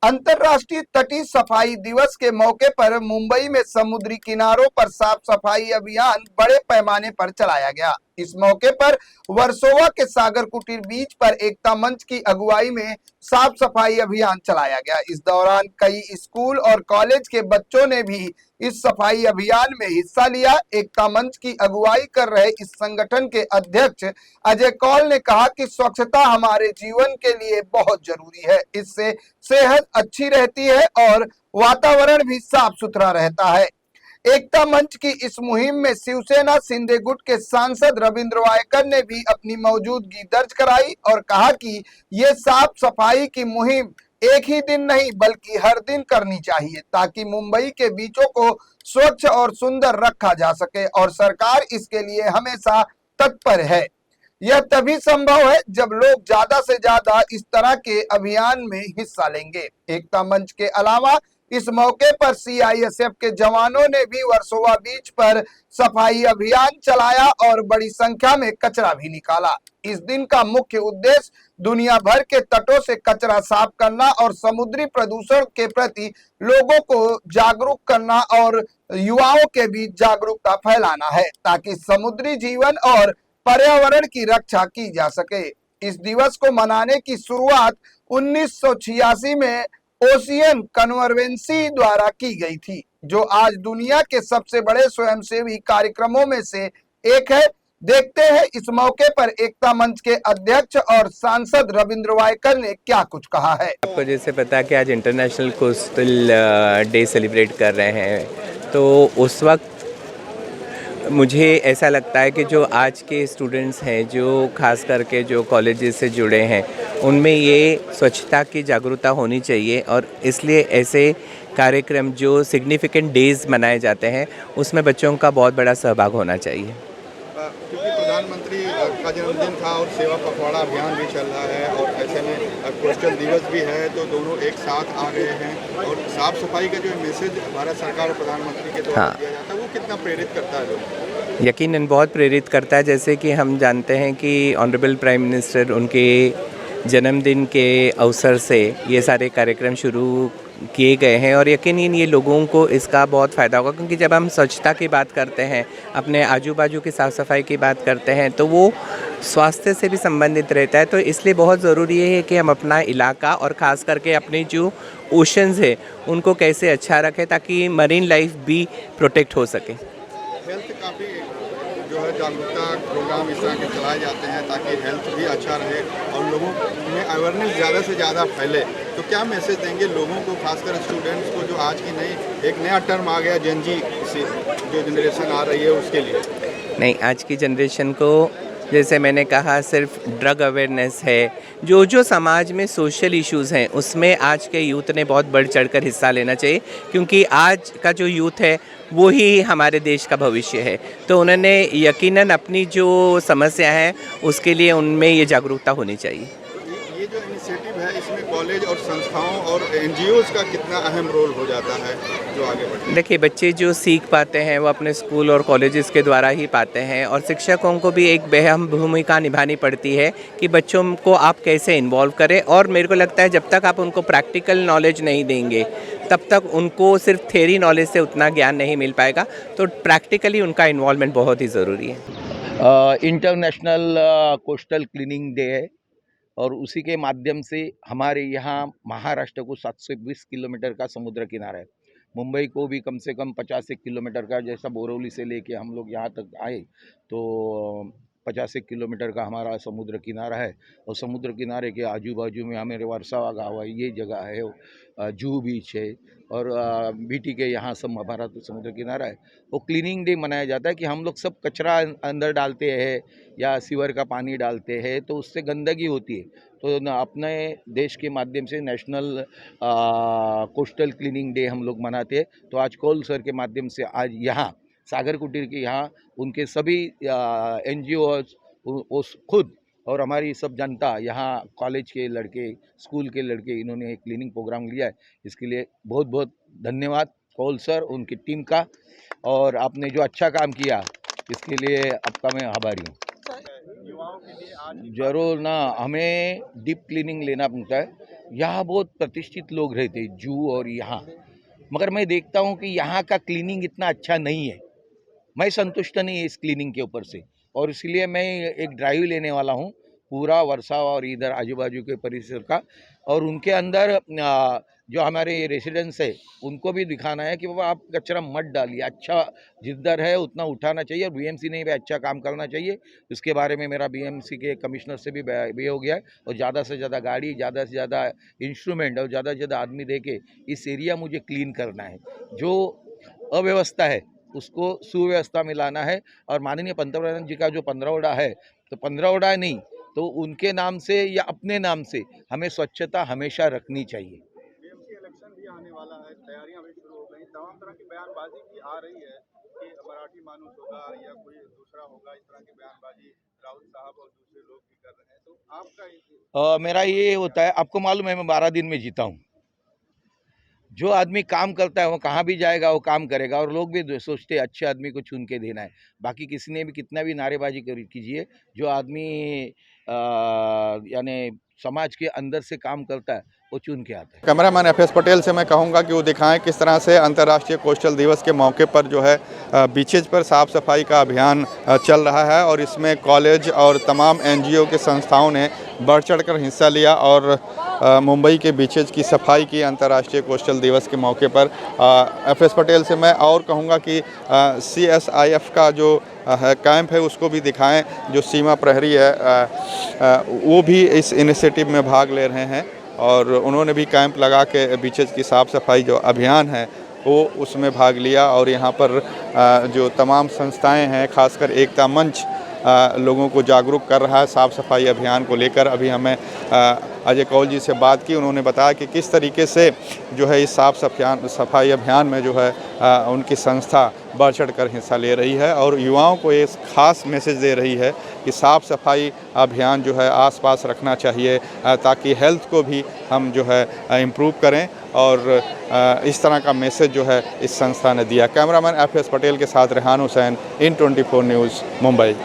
अंतर्राष्ट्रीय तटीय सफाई दिवस के मौके पर मुंबई में समुद्री किनारों पर साफ सफाई अभियान बड़े पैमाने पर चलाया गया। इस मौके पर वर्सोवा के सागर कुटीर बीच पर एकता मंच की अगुवाई में साफ सफाई अभियान चलाया गया। इस दौरान कई स्कूल और कॉलेज के बच्चों ने भी इस सफाई अभियान में हिस्सा लिया। एकता मंच की अगुवाई कर रहे इस संगठन के अध्यक्ष अजय कौल ने कहा कि स्वच्छता हमारे जीवन के लिए बहुत जरूरी है। इससे सेहत अच्छी रहती है और वातावरण भी साफ सुथरा रहता है। एकता मंच की इस मुहिम में शिवसेना सिंधे गुट के सांसद रविंद्र वायकर ने भी अपनी मौजूदगी दर्ज कराई और कहा कि ये साफ सफाई की मुहिम एक ही दिन नहीं बल्कि हर दिन करनी चाहिए ताकि मुंबई के बीचों को स्वच्छ और सुंदर रखा जा सके और सरकार इसके लिए हमेशा तत्पर है। यह तभी संभव है जब लोग ज्यादा से ज्यादा इस तरह के अभियान में हिस्सा लेंगे। एकता मंच के अलावा इस मौके पर सीआईएसएफ के जवानों ने भी वर्सोवा बीच पर सफाई अभियान चलाया और बड़ी संख्या में कचरा भी निकाला। इस दिन का मुख्य उद्देश्य दुनिया भर के तटों से कचरा साफ करना और समुद्री प्रदूषण के प्रति लोगों को जागरूक करना और युवाओं के बीच जागरूकता फैलाना है ताकि समुद्री जीवन और पर्यावरण की रक्षा की जा सके। इस दिवस को मनाने की शुरुआत 1986 में ओशियन कन्वर्जेंसी द्वारा की गई थी, जो आज दुनिया के सबसे बड़े स्वयंसेवी कार्यक्रमों में से एक है। देखते हैं इस मौके पर एकता मंच के अध्यक्ष और सांसद रविंद्र वायकर ने क्या कुछ कहा है। आपको जैसे पता है कि आज इंटरनेशनल कोस्टल डे सेलिब्रेट कर रहे हैं, तो उस वक्त मुझे ऐसा लगता है कि जो आज के स्टूडेंट्स हैं, जो खास करके जो कॉलेजेस से जुड़े हैं, उनमें ये स्वच्छता की जागरूकता होनी चाहिए और इसलिए ऐसे कार्यक्रम जो सिग्निफिकेंट डेज़ मनाए जाते हैं उसमें बच्चों का बहुत बड़ा सहभाग होना चाहिए। क्योंकि प्रधानमंत्री का जन्मदिन था और सेवा पखवाड़ा अभियान भी चल रहा है और ऐसे में कोस्टल दिवस भी है, तो दोनों एक साथ आ गए हैं और साफ सफाई का जो मैसेज भारत सरकार और प्रधानमंत्री के द्वारा दिया जाता है वो कितना प्रेरित करता है लोग? यकीनन बहुत प्रेरित करता है। जैसे कि हम जानते हैं कि ऑनरेबल प्राइम मिनिस्टर उनके जन्मदिन के अवसर से ये सारे कार्यक्रम शुरू किए गए हैं और यकीनन ये लोगों को इसका बहुत फ़ायदा होगा, क्योंकि जब हम स्वच्छता की बात करते हैं, अपने आजू बाजू की साफ़ सफाई की बात करते हैं, तो वो स्वास्थ्य से भी संबंधित रहता है। तो इसलिए बहुत ज़रूरी है कि हम अपना इलाका और ख़ास करके अपने जो ओशंस है उनको कैसे अच्छा रखें ताकि मरीन लाइफ भी प्रोटेक्ट हो सके। हेल्थ काफ़ी जो है जागरूकता प्रोग्राम इस तरह के चलाए जाते हैं ताकि हेल्थ भी अच्छा रहे और लोगों में अवेयरनेस ज़्यादा से ज़्यादा फैले। तो क्या मैसेज देंगे लोगों को, खासकर स्टूडेंट्स को, जो आज की एक नया टर्म आ गया जेनजी जो जनरेशन आ रही है उसके लिए? नहीं, आज की जनरेशन को जैसे मैंने कहा सिर्फ ड्रग अवेयरनेस है, जो समाज में सोशल इश्यूज़ हैं उसमें आज के यूथ ने बहुत बढ़ चढ़कर हिस्सा लेना चाहिए, क्योंकि आज का जो यूथ है वो ही हमारे देश का भविष्य है। तो उन्होंने यकीनन अपनी जो समस्या है उसके लिए उनमें ये जागरूकता होनी चाहिए। ये जो इनिशिएटिव है इसमें कॉलेज और संस्थाओं और एनजीओज़ का कितना अहम रोल हो जाता है जो आगे बढ़ते हैं? देखिए, बच्चे जो सीख पाते हैं वो अपने स्कूल और कॉलेजेस के द्वारा ही पाते हैं और शिक्षकों को भी एक अहम भूमिका निभानी पड़ती है कि बच्चों को आप कैसे इन्वॉल्व करें। और मेरे को लगता है जब तक आप उनको प्रैक्टिकल नॉलेज नहीं देंगे तब तक उनको सिर्फ थ्योरी नॉलेज से उतना ज्ञान नहीं मिल पाएगा। तो प्रैक्टिकली उनका इन्वॉल्वमेंट बहुत ही ज़रूरी है। इंटरनेशनल कोस्टल क्लीनिंग डे है और उसी के माध्यम से हमारे यहाँ महाराष्ट्र को 720 किलोमीटर का समुद्र किनारा है। मुंबई को भी कम से कम 50 किलोमीटर का, जैसा बोरवली से लेके हम लोग यहाँ तक आए तो 50 किलोमीटर का हमारा समुद्र किनारा है और समुद्र किनारे के आजू बाजू में हमारे वर्सोवा गाँव है, ये जगह है, जुहू बीच है और बीटी के यहाँ सब हमारा तो समुद्र किनारा है। वो क्लीनिंग डे मनाया जाता है कि हम लोग सब कचरा अंदर डालते हैं या सीवर का पानी डालते हैं तो उससे गंदगी होती है। तो अपने देश के माध्यम से नेशनल कोस्टल क्लीनिंग डे हम लोग मनाते हैं। तो आज कौल सर के माध्यम से आज यहाँ सागर कुटीर के यहाँ उनके सभी एनजीओज खुद और हमारी सब जनता, यहाँ कॉलेज के लड़के, स्कूल के लड़के, इन्होंने एक क्लीनिंग प्रोग्राम लिया है। इसके लिए बहुत बहुत धन्यवाद कौल सर, उनकी टीम का, और आपने जो अच्छा काम किया इसके लिए आपका मैं आभारी हूँ। जरूर ना, हमें डीप क्लीनिंग लेना पड़ता है यहाँ बहुत प्रतिष्ठित लोग रहते हैं, जू और यहाँ, मगर मैं देखता हूँ कि यहाँ का क्लीनिंग इतना अच्छा नहीं है। मैं संतुष्ट नहीं है इस क्लीनिंग के ऊपर से, और इसलिए मैं एक ड्राइव लेने वाला हूँ पूरा वर्षा और इधर आजू बाजू के परिसर का, और उनके अंदर जो हमारे रेसिडेंट्स है उनको भी दिखाना है कि बाबा आप कचरा मत डालिए, अच्छा जिधर है उतना उठाना चाहिए, और बीएमसी ने भी अच्छा काम करना चाहिए। इसके बारे में मेरा बीएमसी के कमिश्नर से भी हो गया है, और ज़्यादा से ज़्यादा गाड़ी, ज़्यादा से ज़्यादा इंस्ट्रूमेंट और ज़्यादा से ज़्यादा आदमी दे के इस एरिया मुझे क्लीन करना है। जो अव्यवस्था है उसको सुव्यवस्था में लाना है, और माननीय पंतप्रधान जी का जो 15वड़ा है, तो 15वड़ा नहीं तो उनके नाम से या अपने नाम से हमें स्वच्छता हमेशा रखनी चाहिए। बीएमसी इलेक्शन भी आने वाला है, तैयारियां भी शुरू हो गई, तमाम तरह की बयानबाजी भी आ रही है कि मराठी मानूस होगा या कोई दूसरा होगा, इस तरह की बयानबाजी राहुल साहब और दूसरे लोग भी कर रहे हैं। तो आपका मेरा ये होता है, आपको मालूम है मैं 12 दिन में जीता हूँ। जो आदमी काम करता है वो कहाँ भी जाएगा, वो काम करेगा, और लोग भी सोचते हैं अच्छे आदमी को चुन के देना है। बाकी किसी ने भी कितना भी नारेबाजी कीजिए, जो आदमी यानी समाज के अंदर से काम करता है वो चुन के आता है। कैमरामैन एफएस पटेल से मैं कहूँगा कि वो दिखाएं किस तरह से अंतर्राष्ट्रीय कोस्टल दिवस के मौके पर जो है बीचेज पर साफ़ सफाई का अभियान चल रहा है, और इसमें कॉलेज और तमाम एनजीओ के संस्थाओं ने बढ़ चढ़कर हिस्सा लिया और मुंबई के बीचेज की सफाई की अंतर्राष्ट्रीय कोस्टल दिवस के मौके पर। एफएस पटेल से मैं और कहूँगा कि CSIF का जो कैंप है उसको भी दिखाएं, जो सीमा प्रहरी है वो भी इस इनिशिएटिव में भाग ले रहे हैं, और उन्होंने भी कैंप लगा के बीचेज की साफ़ सफाई जो अभियान है वो उसमें भाग लिया। और यहाँ पर जो तमाम संस्थाएं हैं, खासकर एकता मंच लोगों को जागरूक कर रहा है साफ़ सफाई अभियान को लेकर। अभी हमें अजय कौल जी से बात की, उन्होंने बताया कि किस तरीके से जो है इस साफ़ सफाई अभियान में जो है उनकी संस्था बढ़ चढ़ कर हिस्सा ले रही है, और युवाओं को एक ख़ास मैसेज दे रही है कि साफ़ सफाई अभियान जो है आसपास रखना चाहिए, ताकि हेल्थ को भी हम जो है इम्प्रूव करें, और इस तरह का मैसेज जो है इस संस्था ने दिया। कैमरामैन एफएस पटेल के साथ रेहान हुसैन, IN24 न्यूज़, मुंबई।